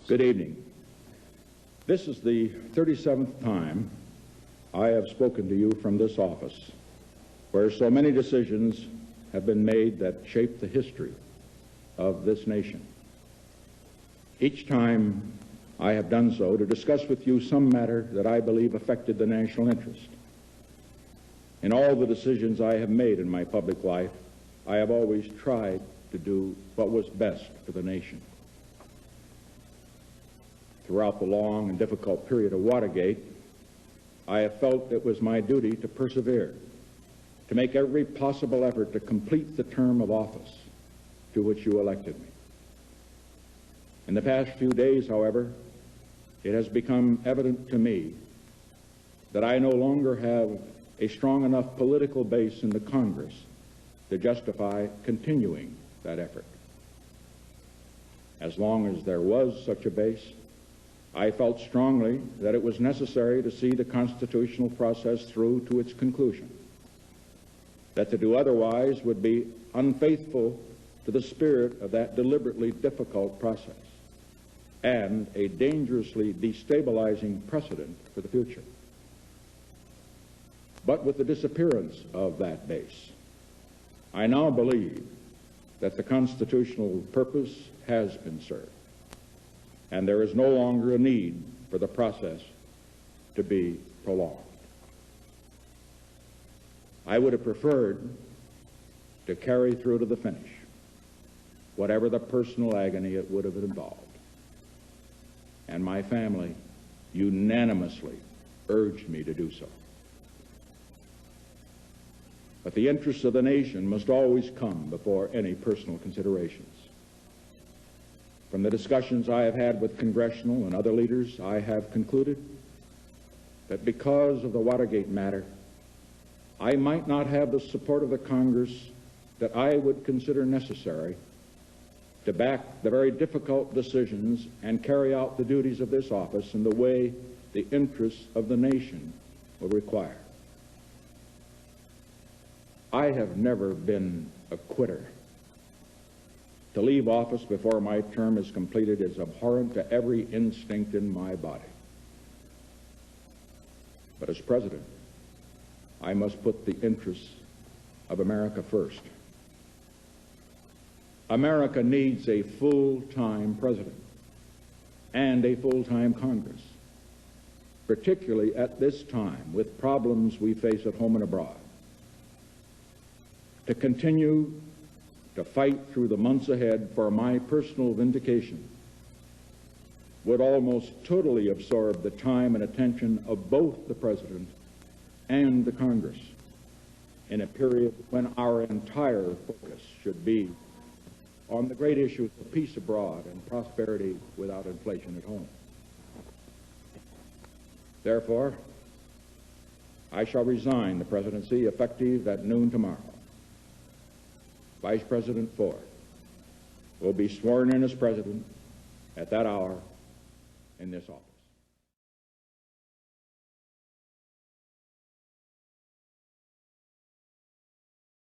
Good evening. This is the 37th time I have spoken to you from this office, where so many decisions have been made that shape the history of this nation. Each time I have done so to discuss with you some matter that I believe affected the national interest. In all the decisions I have made in my public life, I have always tried to do what was best for the nation. Throughout the long and difficult period of Watergate, I have felt it was my duty to persevere, to make every possible effort to complete the term of office to which you elected me. In the past few days, however, it has become evident to me that I no longer have a strong enough political base in the Congress to justify continuing that effort. As long as there was such a base, I felt strongly that it was necessary to see the constitutional process through to its conclusion, that to do otherwise would be unfaithful to the spirit of that deliberately difficult process and a dangerously destabilizing precedent for the future. But with the disappearance of that base, I now believe that the constitutional purpose has been served, and there is no longer a need for the process to be prolonged. I would have preferred to carry through to the finish, whatever the personal agony it would have involved. And my family unanimously urged me to do so. But the interests of the nation must always come before any personal considerations. From the discussions I have had with congressional and other leaders, I have concluded that because of the Watergate matter, I might not have the support of the Congress that I would consider necessary to back the very difficult decisions and carry out the duties of this office in the way the interests of the nation will require. I have never been a quitter. To leave office before my term is completed is abhorrent to every instinct in my body. But as president, I must put the interests of America first. America needs a full-time president and a full-time Congress, particularly at this time with problems we face at home and abroad. To continue to fight through the months ahead for my personal vindication would almost totally absorb the time and attention of both the President and the Congress in a period when our entire focus should be on the great issues of peace abroad and prosperity without inflation at home. Therefore, I shall resign the presidency effective at noon tomorrow. Vice President Ford will be sworn in as president at that hour in this office.